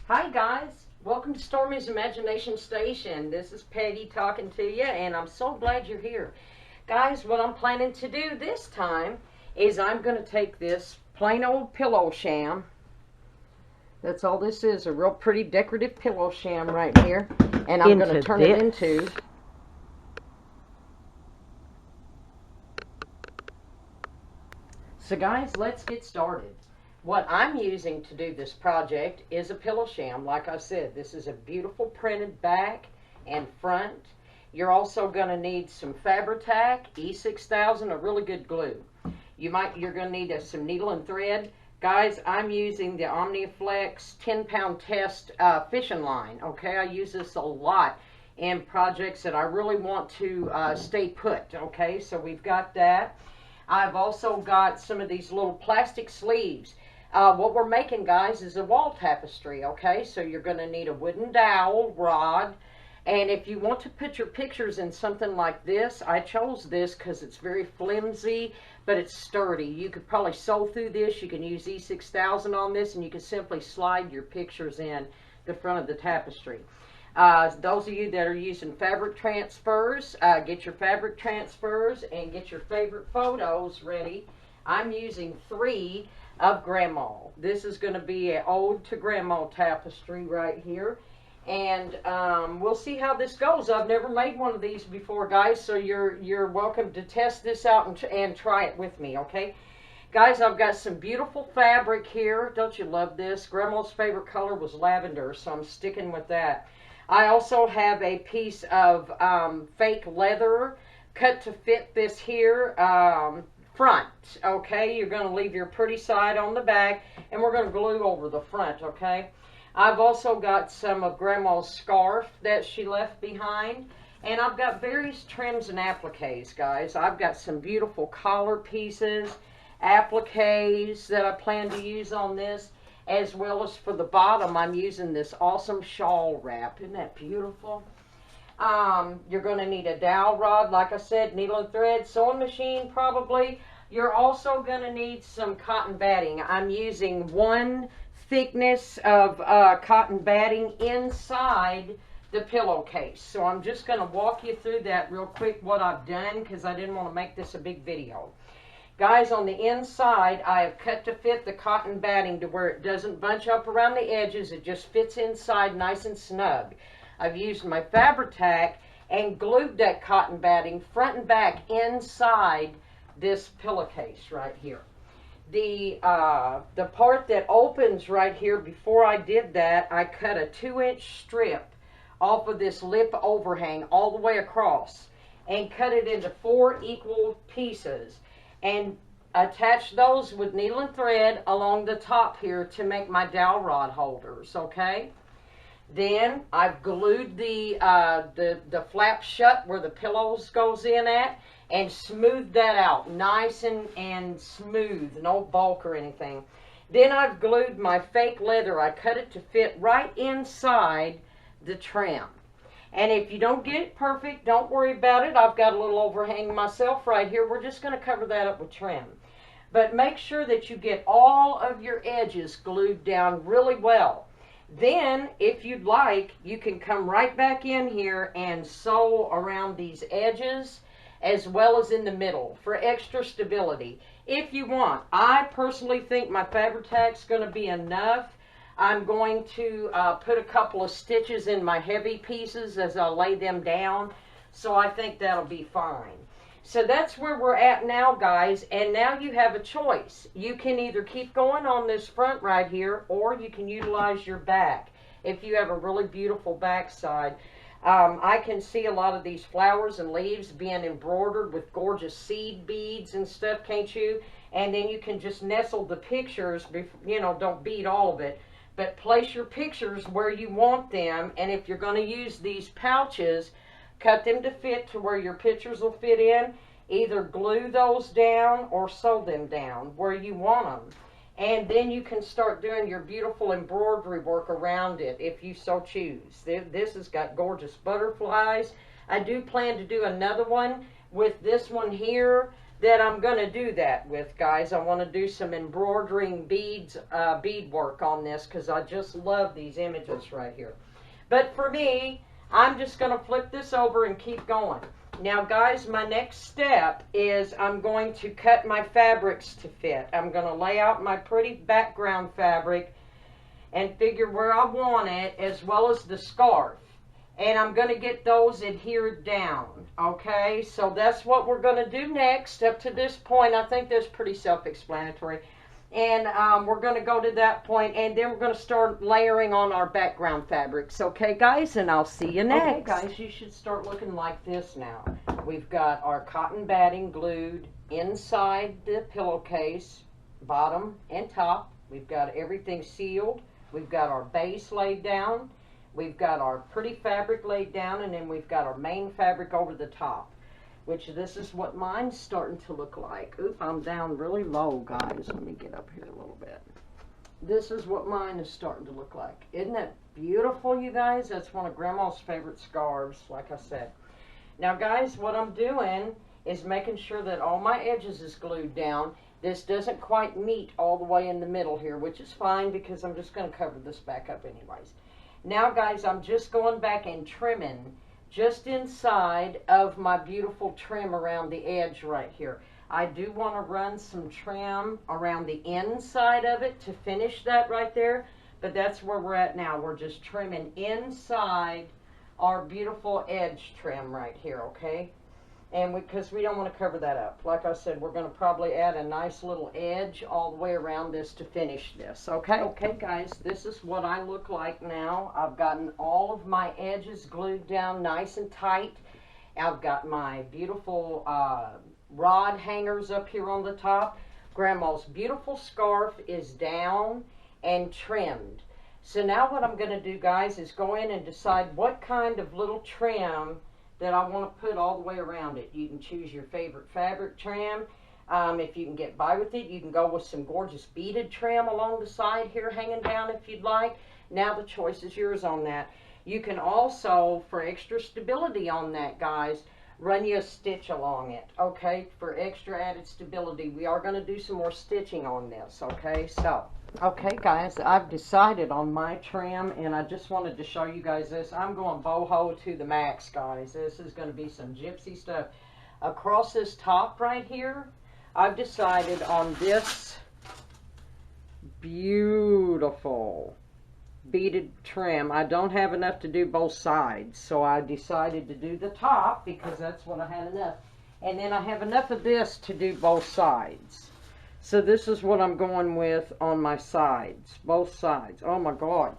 Hi guys, welcome to Stormy's Imagination Station. This is Peggy talking to you, and I'm so glad you're here. Guys, what I'm planning to do this time is I'm going to take this plain old pillow sham. That's all this is, a real pretty decorative pillow sham right here. And I'm going to turn it into So guys, let's get started. What I'm using to do this project is a pillow sham. Like I said, this is a beautiful printed back and front. You're also going to need some Fabri-Tac, E6000, a really good glue. You're going to need some needle and thread. Guys, I'm using the Omniflex 10-pound test fishing line. Okay, I use this a lot in projects that I really want to stay put. Okay, so we've got that. I've also got some of these little plastic sleeves. What we're making, guys, is a wall tapestry, okay? So you're going to need a wooden dowel rod. And if you want to put your pictures in something like this, I chose this because it's very flimsy, but it's sturdy. You could probably sew through this. You can use E6000 on this, and you can simply slide your pictures in the front of the tapestry. Those of you that are using fabric transfers, get your fabric transfers and get your favorite photos ready. I'm using 3 of Grandma. This is going to be an ode to Grandma tapestry right here. And we'll see how this goes. I've never made one of these before, guys, so you're welcome to test this out and try it with me, okay? Guys, I've got some beautiful fabric here. Don't you love this? Grandma's favorite color was lavender, so I'm sticking with that. I also have a piece of fake leather cut to fit this here front, okay? You're going to leave your pretty side on the back, and we're going to glue over the front, okay? I've also got some of Grandma's scarf that she left behind, and I've got various trims and appliques, guys. I've got some beautiful collar pieces, appliques that I plan to use on this, as well as for the bottom, I'm using this awesome shawl wrap. Isn't that beautiful? You're going to need a dowel rod, like I said, needle and thread, sewing machine probably. You're also going to need some cotton batting. I'm using 1 thickness of cotton batting inside the pillowcase. So I'm just going to walk you through that real quick, what I've done, because I didn't want to make this a big video. Guys, on the inside, I have cut to fit the cotton batting to where it doesn't bunch up around the edges. It just fits inside nice and snug. I've used my Fabri-Tac and glued that cotton batting front and back inside this pillowcase right here. The part that opens right here, before I did that, I cut a 2-inch strip off of this lip overhang all the way across and cut it into 4 equal pieces and attach those with needle and thread along the top here to make my dowel rod holders, okay? Then I've glued the flap shut where the pillows goes in at and smoothed that out nice and smooth, no bulk or anything. Then I've glued my fake leather. I cut it to fit right inside the trim. And if you don't get it perfect, don't worry about it. I've got a little overhang myself right here. We're just going to cover that up with trim. But make sure that you get all of your edges glued down really well. Then, if you'd like, you can come right back in here and sew around these edges as well as in the middle for extra stability. If you want. I personally think my Fabri-Tac is going to be enough. I'm going to put a couple of stitches in my heavy pieces as I lay them down. So I think that'll be fine. So that's where we're at now, guys. And now you have a choice. You can either keep going on this front right here, or you can utilize your back if you have a really beautiful backside. I can see a lot of these flowers and leaves being embroidered with gorgeous seed beads and stuff, can't you? And then you can just nestle the pictures, you know, don't bead all of it. But place your pictures where you want them, and if you're going to use these pouches, cut them to fit to where your pictures will fit in. Either glue those down or sew them down where you want them. And then you can start doing your beautiful embroidery work around it if you so choose. This has got gorgeous butterflies. I do plan to do another one with this one here that I'm going to do that with, guys. I want to do some embroidering beads, bead work on this, because I just love these images right here. But for me, I'm just going to flip this over and keep going. Now, guys, my next step is I'm going to cut my fabrics to fit. I'm going to lay out my pretty background fabric and figure where I want it, as well as the scarf. And I'm going to get those adhered down, okay? So that's what we're going to do next. Up to this point, I think that's pretty self-explanatory. And we're going to go to that point, and then we're going to start layering on our background fabrics. Okay, guys? And I'll see you next. Okay, guys, you should start looking like this now. We've got our cotton batting glued inside the pillowcase, bottom and top. We've got everything sealed. We've got our base laid down. We've got our pretty fabric laid down, and then we've got our main fabric over the top, which this is what mine's starting to look like. Oop, I'm down really low, guys. Let me get up here a little bit. This is what mine is starting to look like. Isn't that beautiful, you guys? That's one of Grandma's favorite scarves, like I said. Now, guys, what I'm doing is making sure that all my edges is glued down. This doesn't quite meet all the way in the middle here, which is fine because I'm just going to cover this back up anyways. Now, guys, I'm just going back and trimming just inside of my beautiful trim around the edge right here. I do want to run some trim around the inside of it to finish that right there, but that's where we're at now. We're just trimming inside our beautiful edge trim right here, okay? And because we don't want to cover that up. Like I said, we're going to probably add a nice little edge all the way around this to finish this, okay? Okay, guys, this is what I look like now. I've gotten all of my edges glued down nice and tight. I've got my beautiful rod hangers up here on the top. Grandma's beautiful scarf is down and trimmed. So now what I'm going to do, guys, is go in and decide what kind of little trim that I want to put all the way around it. You can choose your favorite fabric trim. If you can get by with it, you can go with some gorgeous beaded trim along the side here hanging down if you'd like. Now the choice is yours on that. You can also, for extra stability on that, guys, run you a stitch along it, okay? For extra added stability. We are going to do some more stitching on this, okay? So, okay, guys, I've decided on my trim, and I just wanted to show you guys this. I'm going boho to the max, guys. This is going to be some gypsy stuff. Across this top right here, I've decided on this beautiful beaded trim. I don't have enough to do both sides, so I decided to do the top because that's what I had enough. And then I have enough of this to do both sides. So this is what I'm going with on my sides, both sides. Oh my God.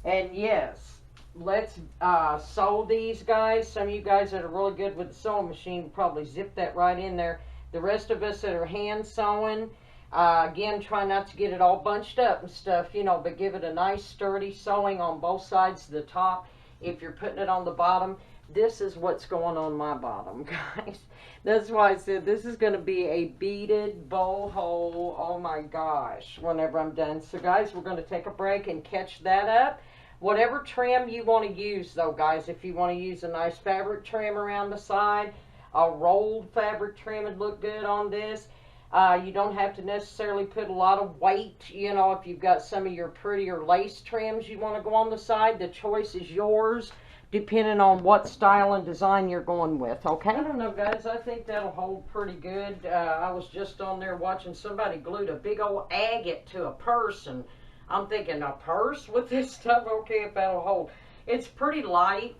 And yes, let's sew these, guys. Some of you guys that are really good with the sewing machine probably zip that right in there. The rest of us that are hand sewing, again, try not to get it all bunched up and stuff, you know, but give it a nice sturdy sewing on both sides of the top. If you're putting it on the bottom, this is what's going on my bottom, guys. That's why I said this is going to be a beaded boho, oh my gosh, whenever I'm done. So, guys, we're going to take a break and catch that up. Whatever trim you want to use, though, guys, if you want to use a nice fabric trim around the side, a rolled fabric trim would look good on this. You don't have to necessarily put a lot of weight, you know, if you've got some of your prettier lace trims you want to go on the side. The choice is yours, depending on what style and design you're going with, okay? I don't know, guys. I think that'll hold pretty good. I was just on there watching somebody glued a big old agate to a purse, and I'm thinking, a purse with this stuff? Okay, if that'll hold. It's pretty light,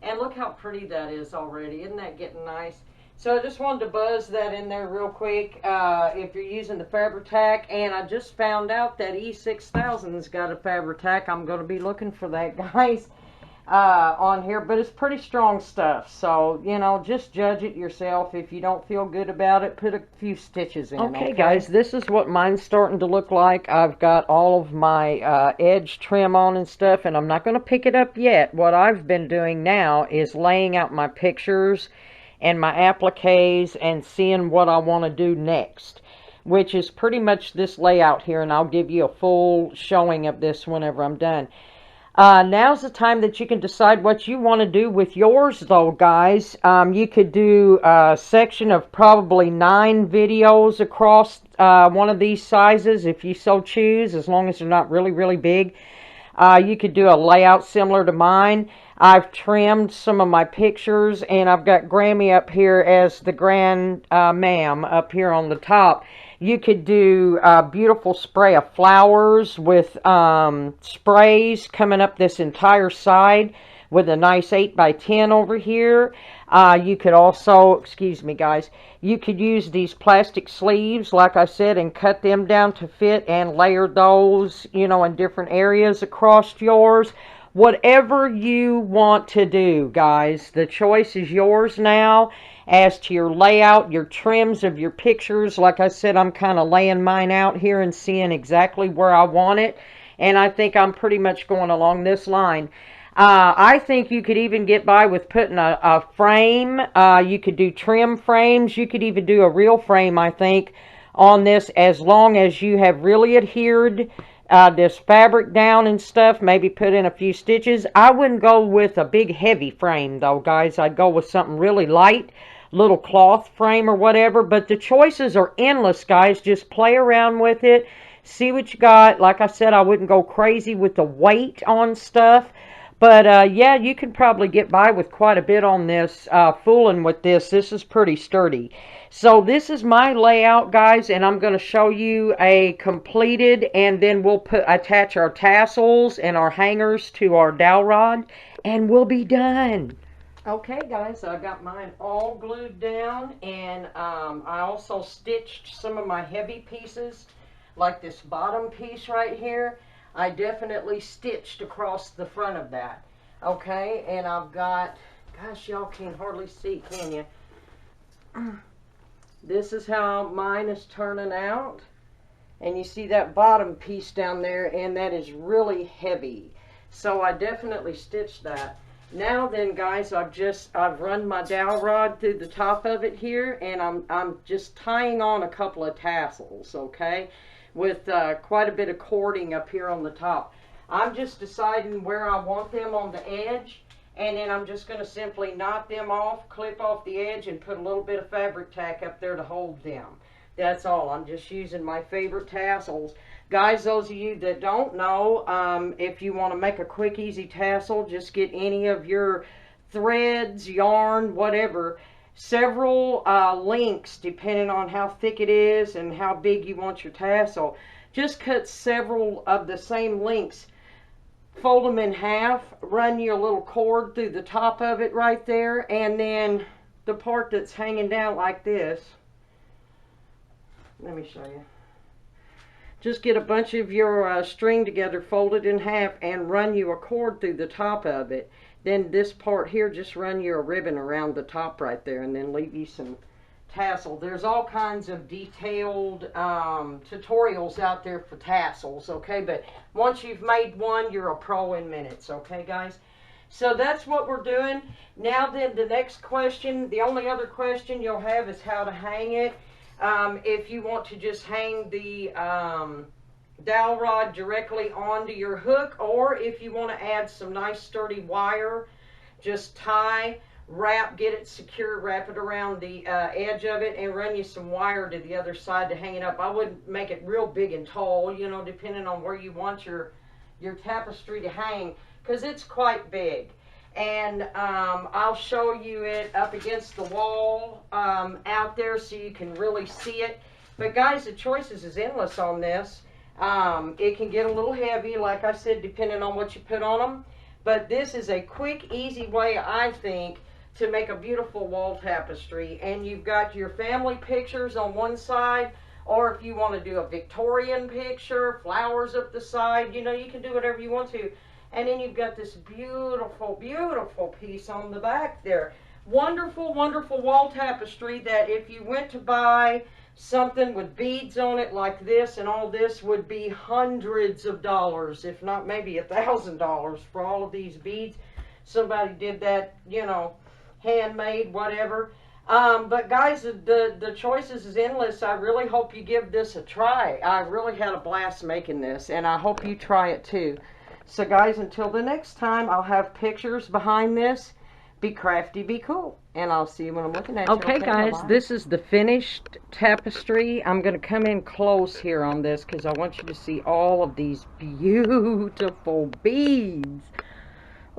and look how pretty that is already. Isn't that getting nice? So I just wanted to buzz that in there real quick if you're using the Fabri-Tac. And I just found out that E6000's got a Fabri-Tac. I'm going to be looking for that, guys, on here. But it's pretty strong stuff. So, you know, just judge it yourself. If you don't feel good about it, put a few stitches in. Okay, guys, this is what mine's starting to look like. I've got all of my edge trim on and stuff, and I'm not going to pick it up yet. What I've been doing now is laying out my pictures and my appliques and seeing what I want to do next, which is pretty much this layout here, and I'll give you a full showing of this whenever I'm done. Now's the time that you can decide what you want to do with yours, though, guys. You could do a section of probably 9 videos across one of these sizes if you so choose, as long as they're not really, really big. You could do a layout similar to mine. I've trimmed some of my pictures, and I've got Grammy up here as the grand ma'am up here on the top. You could do a beautiful spray of flowers with sprays coming up this entire side with a nice 8x10 over here. You could also, excuse me guys, you could use these plastic sleeves, like I said, and cut them down to fit and layer those, you know, in different areas across yours. Whatever you want to do, guys, the choice is yours now. As to your layout, your trims of your pictures, like I said, I'm kind of laying mine out here and seeing exactly where I want it. And I think I'm pretty much going along this line. I think you could even get by with putting a frame. You could do trim frames. You could even do a real frame, I think, on this, as long as you have really adhered this fabric down and stuff. Maybe put in a few stitches. I wouldn't go with a big heavy frame, though, guys. I'd go with something really light, little cloth frame or whatever. But the choices are endless, guys. Just play around with it. See what you got. Like I said, I wouldn't go crazy with the weight on stuff. But, yeah, you can probably get by with quite a bit on this, fooling with this. This is pretty sturdy. So this is my layout, guys, and I'm going to show you a completed, and then we'll attach our tassels and our hangers to our dowel rod, and we'll be done. Okay, guys, I got mine all glued down, and I also stitched some of my heavy pieces, like this bottom piece right here. I definitely stitched across the front of that. Okay, and I've got, gosh, y'all can't hardly see, can you? This is how mine is turning out. And you see that bottom piece down there, and that is really heavy. So I definitely stitched that. Now then, guys, I've run my dowel rod through the top of it here, and I'm just tying on a couple of tassels, okay? With quite a bit of cording up here on the top. I'm just deciding where I want them on the edge, and then I'm just going to simply knot them off, clip off the edge, and put a little bit of fabric tack up there to hold them. That's all. I'm just using my favorite tassels. Guys, those of you that don't know, if you want to make a quick, easy tassel, just get any of your threads, yarn, whatever, several links depending on how thick it is and how big you want your tassel. Just cut several of the same links, fold them in half, run your little cord through the top of it right there, and then the part that's hanging down like this, let me show you. Just get a bunch of your string together, fold it in half, and run you a cord through the top of it. Then this part here, just run you a ribbon around the top right there, and then leave you some tassel. There's all kinds of detailed tutorials out there for tassels, okay? But once you've made one, you're a pro in minutes, okay, guys? So that's what we're doing. Now then, the next question, the only other question you'll have is how to hang it. If you want to just hang the dowel rod directly onto your hook, or if you want to add some nice sturdy wire, just tie, wrap, get it secure, wrap it around the edge of it, and run you some wire to the other side to hang it up. I wouldn't make it real big and tall, you know, depending on where you want your tapestry to hang, because it's quite big. And I'll show you it up against the wall out there so you can really see it. But guys, the choices is endless on this. It can get a little heavy, like I said, depending on what you put on them. But this is a quick, easy way, I think, to make a beautiful wall tapestry. And you've got your family pictures on one side, or if you want to do a Victorian picture, flowers up the side, you know, you can do whatever you want to. And then you've got this beautiful, beautiful piece on the back there. Wonderful, wonderful wall tapestry that if you went to buy something with beads on it like this, and all this would be hundreds of dollars, if not maybe $1,000 for all of these beads. Somebody did that, you know, handmade, whatever. But guys, the choices is endless. I really hope you give this a try. I really had a blast making this, and I hope you try it too. So guys, until the next time, I'll have pictures behind this. Be crafty, be cool. And I'll see you when I'm looking at you. Okay, guys, bye-bye. This is the finished tapestry. I'm going to come in close here on this because I want you to see all of these beautiful beads.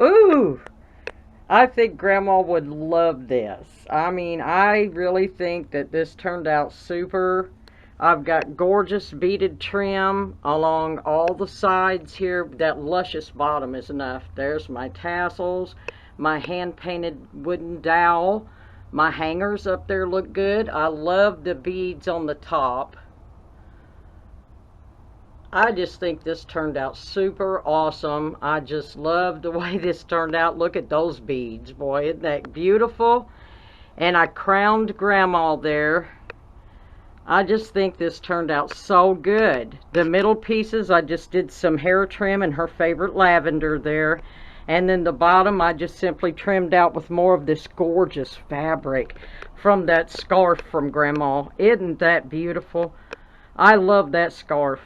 Ooh, I think Grandma would love this. I mean, I really think that this turned out super. I've got gorgeous beaded trim along all the sides here. That luscious bottom is enough. There's my tassels, my hand-painted wooden dowel. My hangers up there look good. I love the beads on the top. I just think this turned out super awesome. I just love the way this turned out. Look at those beads, boy. Isn't that beautiful? And I crowned Grandma there. I just think this turned out so good. The middle pieces, I just did some hair trim and her favorite lavender there. And then the bottom, I just simply trimmed out with more of this gorgeous fabric from that scarf from Grandma. Isn't that beautiful? I love that scarf.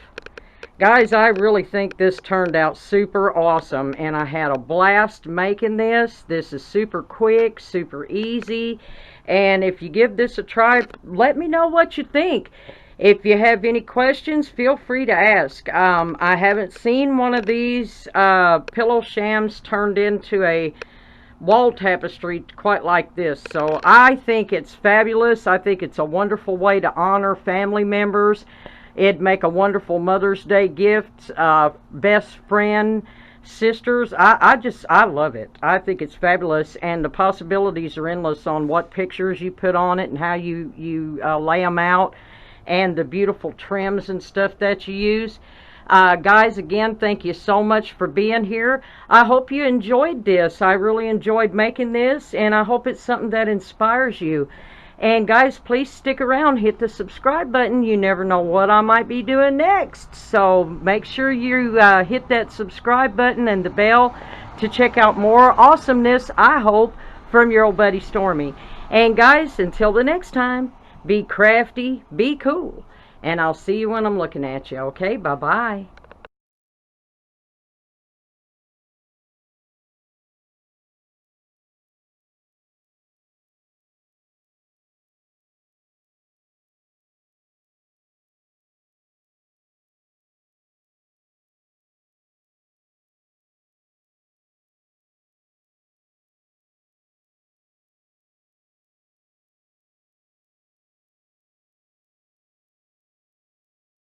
Guys, I really think this turned out super awesome, and I had a blast making this. This is super quick, super easy, and if you give this a try, let me know what you think. If you have any questions, feel free to ask. I haven't seen one of these pillow shams turned into a wall tapestry quite like this, so I think it's fabulous. I think it's a wonderful way to honor family members. It'd make a wonderful Mother's Day gift, best friend, sisters. I love it. I think it's fabulous, and the possibilities are endless on what pictures you put on it and how you lay them out, and the beautiful trims and stuff that you use. Guys, again, thank you so much for being here. I hope you enjoyed this. I really enjoyed making this, and I hope it's something that inspires you. And guys, please stick around, hit the subscribe button. You never know what I might be doing next. So make sure you hit that subscribe button and the bell to check out more awesomeness, I hope, from your old buddy Stormy. And guys, until the next time, be crafty, be cool. And I'll see you when I'm looking at you, okay? Bye-bye.